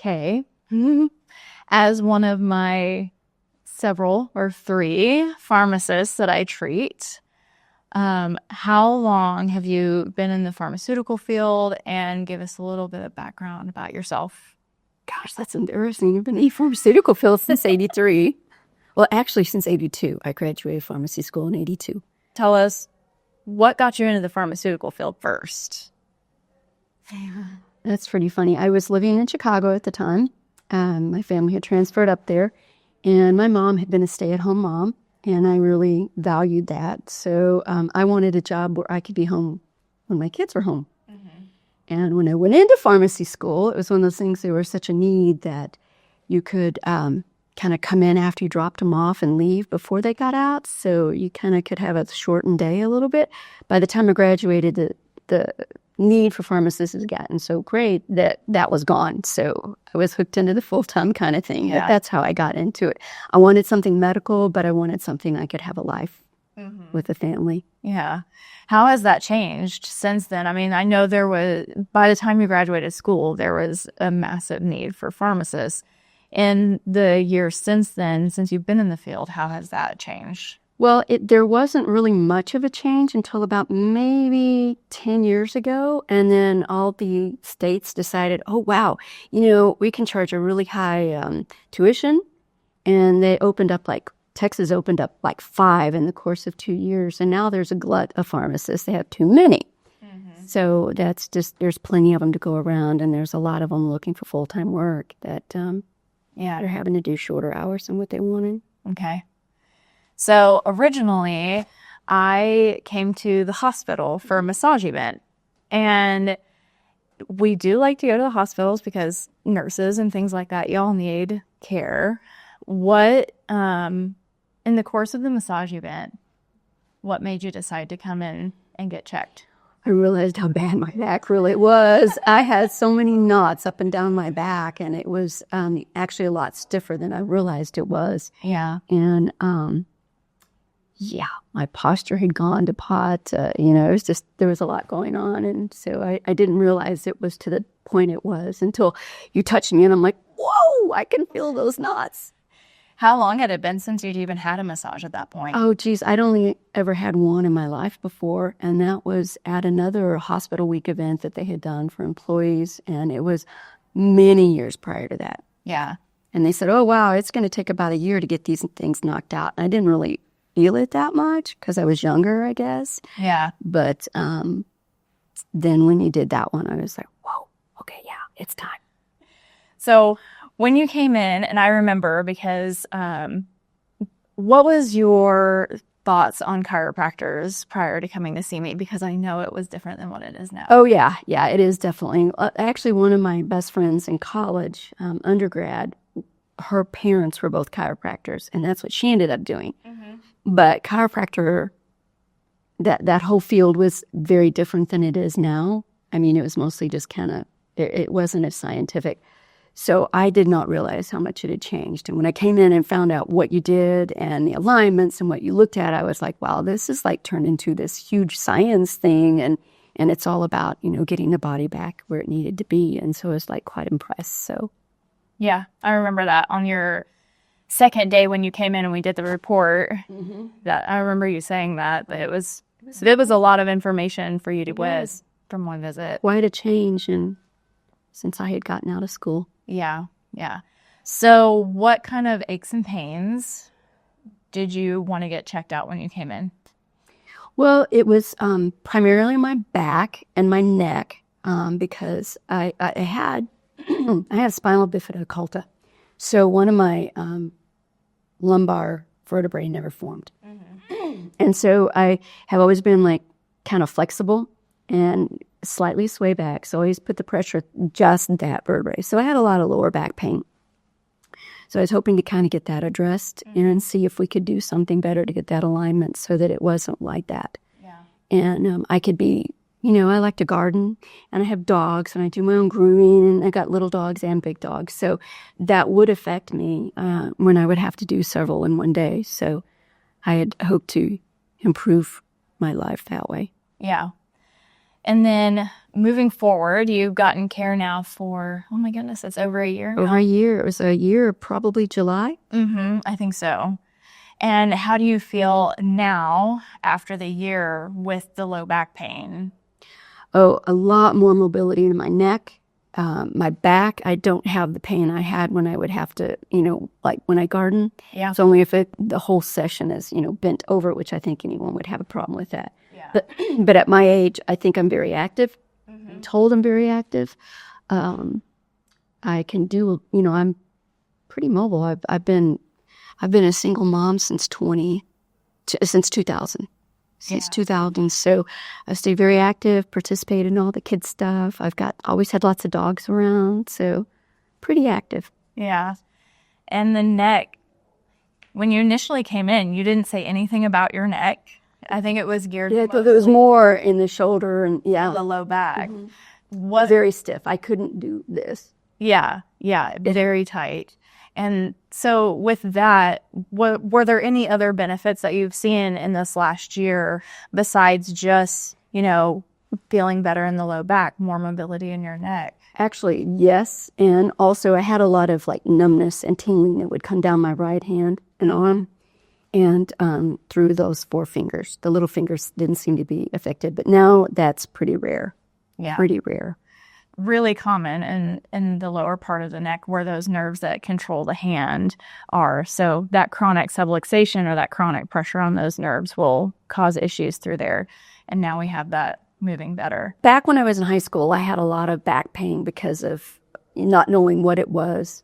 okay. As one of my several or 3 pharmacists that I treat, how long have you been in the pharmaceutical field? And give us a little bit of background about yourself. Gosh, that's embarrassing. I've been in the pharmaceutical field since 83. Well, actually, since 82. I graduated pharmacy school in 82. Tell us, what got you into the pharmaceutical field first? That's pretty funny. I was living in Chicago at the time. My family had transferred up there, and my mom had been a stay-at-home mom, and I really valued that. So I wanted a job where I could be home when my kids were home. And when I went into pharmacy school, it was one of those things, there was such a need that you could kind of come in after you dropped them off and leave before they got out. So you kind of could have a shortened day a little bit. By the time I graduated, the need for pharmacists has gotten so great that was gone. So I was hooked into the full-time kind of thing. Yeah. That's how I got into it. I wanted something medical, but I wanted something I could have a life with a family. Yeah. How has that changed since then? I mean, I know by the time you graduated school, there was a massive need for pharmacists. In the years since then, since you've been in the field, how has that changed? Well, there wasn't really much of a change until about maybe 10 years ago. And then all the states decided, oh, wow, we can charge a really high tuition. And they opened up Texas opened up 5 in the course of 2 years. And now there's a glut of pharmacists. They have too many. So that's just, there's plenty of them to go around. And there's a lot of them looking for full-time work that, they're having to do shorter hours than what they wanted. Okay. So originally, I came to the hospital for a massage event. And we do like to go to the hospitals because nurses and things like that, y'all need care. What, in the course of the massage event, what made you decide to come in and get checked? I realized how bad my back really was. I had so many knots up and down my back, and it was actually a lot stiffer than I realized it was. Yeah. And, my posture had gone to pot. It was just, there was a lot going on. And so I didn't realize it was to the point it was until you touched me, and I'm like, whoa, I can feel those knots. How long had it been since you'd even had a massage at that point? Oh, geez, I'd only ever had one in my life before, and that was at another hospital week event that they had done for employees, and it was many years prior to that. Yeah. And they said, oh, wow, it's going to take about a year to get these things knocked out. And I didn't really feel it that much because I was younger, I guess. Yeah. But then when you did that one, I was like, whoa, okay, yeah, it's time. So when you came in, and I remember because what was your thoughts on chiropractors prior to coming to see me? Because I know it was different than what it is now. Oh, yeah. Yeah, it is definitely. Actually, one of my best friends in college, undergrad, her parents were both chiropractors, and that's what she ended up doing. But chiropractor, that whole field was very different than it is now. I mean, it was mostly just kind of, it wasn't as scientific. So I did not realize how much it had changed. And when I came in and found out what you did and the alignments and what you looked at, I was like, wow, this is turned into this huge science thing. And it's all about, getting the body back where it needed to be. And so I was quite impressed. So. Yeah, I remember that on your second day when you came in and we did the report, that I remember you saying that it was a lot of information for you to whiz from one visit. Quite a change since I had gotten out of school. Yeah. So what kind of aches and pains did you want to get checked out when you came in? Well, it was primarily my back and my neck because I had spinal bifida occulta. So one of my lumbar vertebrae never formed. And so I have always been kind of flexible and slightly sway back. So I always put the pressure just that vertebrae. So I had a lot of lower back pain. So I was hoping to kind of get that addressed and see if we could do something better to get that alignment so that it wasn't like that. Yeah. And I could be, I like to garden, and I have dogs, and I do my own grooming, and I got little dogs and big dogs. So that would affect me when I would have to do several in one day. So I had hoped to improve my life that way. Yeah. And then moving forward, you've gotten care now for, oh my goodness, it's over a year now. Over a year. It was a year, probably July. I think so. And how do you feel now after the year with the low back pain? Oh, a lot more mobility in my neck. My back, I don't have the pain I had when I would have to, like when I garden. Yeah. It's only if the whole session is, bent over, which I think anyone would have a problem with that. Yeah. But at my age, I think I'm very active. I'm told I'm very active. I can do, I'm pretty mobile. I've been a single mom since 2000. Since 2000. So I stay very active, participate in all the kids stuff. Always had lots of dogs around, so pretty active. Yeah. And the neck, when you initially came in, you didn't say anything about your neck. I think it was geared. Yeah, I thought it was more in the shoulder and the low back. Was very stiff. I couldn't do this. Yeah, very tight. And so with that, were there any other benefits that you've seen in this last year besides just, feeling better in the low back, more mobility in your neck? Actually, yes. And also I had a lot of like numbness and tingling that would come down my right hand and arm and through those 4 fingers. The little fingers didn't seem to be affected, but now that's pretty rare. Yeah. Pretty rare. Really common in the lower part of the neck where those nerves that control the hand are. So that chronic subluxation or that chronic pressure on those nerves will cause issues through there. And now we have that moving better. Back when I was in high school, I had a lot of back pain because of not knowing what it was.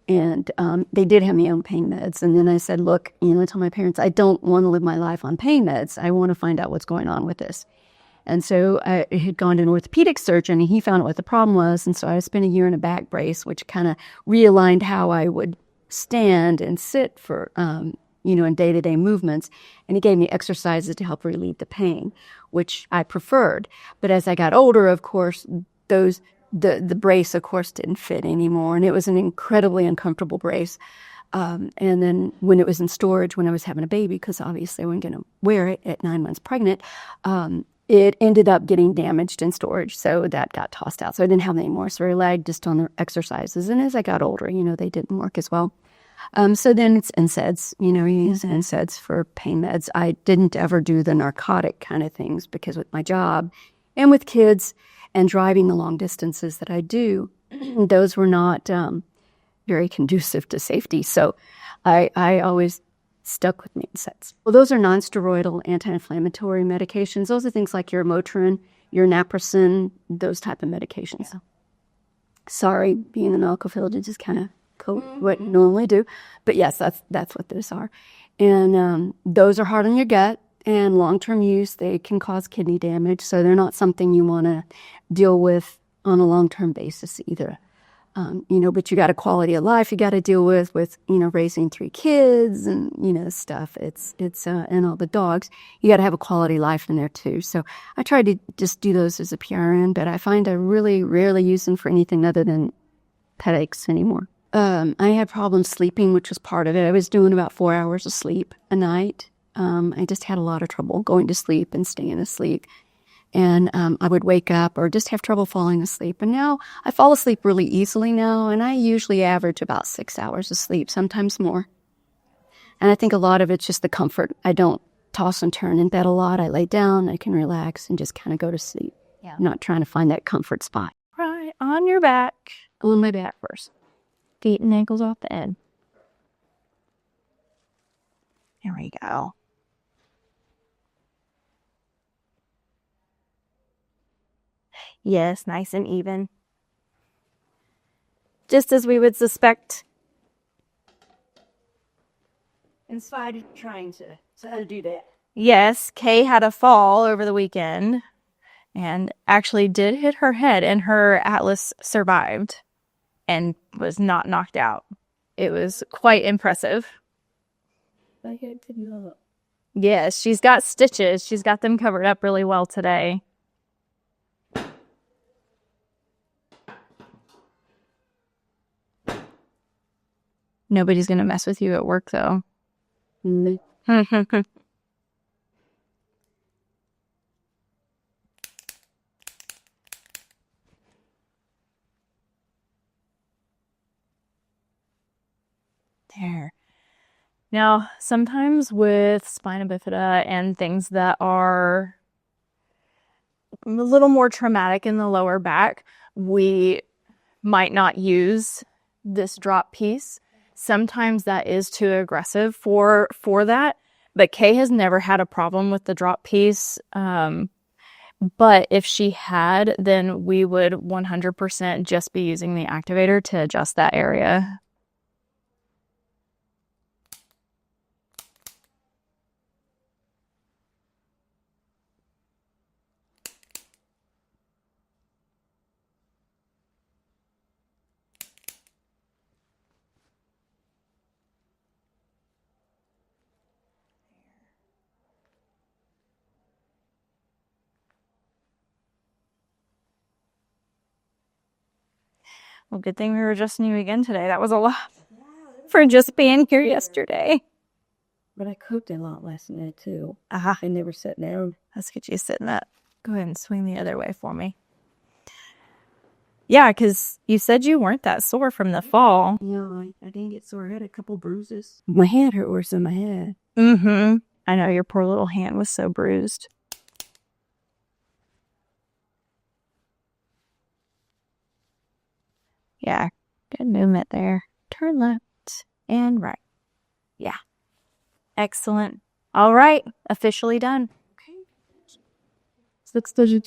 And they did have me on pain meds. And then I said, look, I told my parents, I don't want to live my life on pain meds. I want to find out what's going on with this. And so I had gone to an orthopedic surgeon, and he found out what the problem was. And so I spent a year in a back brace, which kind of realigned how I would stand and sit for, in day-to-day movements. And he gave me exercises to help relieve the pain, which I preferred. But as I got older, of course, the brace, of course, didn't fit anymore. And it was an incredibly uncomfortable brace. And then when it was in storage, when I was having a baby, because obviously I wasn't going to wear it at 9 months pregnant, it ended up getting damaged in storage, so that got tossed out. So I didn't have any more, so I relied just on the exercises. And as I got older, they didn't work as well. So then it's NSAIDs, you use NSAIDs for pain meds. I didn't ever do the narcotic kind of things because with my job and with kids and driving the long distances that I do, those were not very conducive to safety. So I always stuck with NSAIDs. Well, those are non-steroidal anti-inflammatory medications. Those are things like your Motrin, your naproxen, those type of medications. Yeah. Sorry, being in the medical field, it just kind of what you normally do. But yes, that's what those are. And those are hard on your gut, and long-term use, they can cause kidney damage. So they're not something you want to deal with on a long-term basis either. But you got a quality of life you got to deal with, raising 3 kids and, stuff. It's and all the dogs. You got to have a quality life in there too. So I try to just do those as a PRN, but I find I really rarely use them for anything other than headaches anymore. I had problems sleeping, which was part of it. I was doing about 4 hours of sleep a night. I just had a lot of trouble going to sleep and staying asleep. And I would wake up or just have trouble falling asleep. And now I fall asleep really easily now, and I usually average about 6 hours of sleep, sometimes more. And I think a lot of it's just the comfort. I don't toss and turn in bed a lot. I lay down, I can relax, and just kind of go to sleep. Yeah. I'm not trying to find that comfort spot. Right, on your back. On my back first. Feet and ankles off the end. There we go. Yes, nice and even. Just as we would suspect. Inside trying to do that. Yes, Kay had a fall over the weekend and actually did hit her head, and her Atlas survived and was not knocked out. It was quite impressive. Yes, she's got stitches. She's got them covered up really well today. Nobody's going to mess with you at work, though. There. Now, sometimes with spina bifida and things that are a little more traumatic in the lower back, we might not use this drop piece. Sometimes that is too aggressive for that, but Kay has never had a problem with the drop piece. But if she had, then we would 100% just be using the activator to adjust that area. Well, good thing we were adjusting you again today. That was a lot for just being here yesterday. But I cooked a lot last night too. Aha. I never sat down. Let's get you sitting up. Go ahead and swing the other way for me. Yeah, because you said you weren't that sore from the fall. Yeah, I didn't get sore. I had a couple bruises. My hand hurt worse than my head. Mm-hmm. I know, your poor little hand was so bruised. Yeah, good movement there. Turn left and right. Yeah. Excellent. All right, officially done. Okay. Looks good.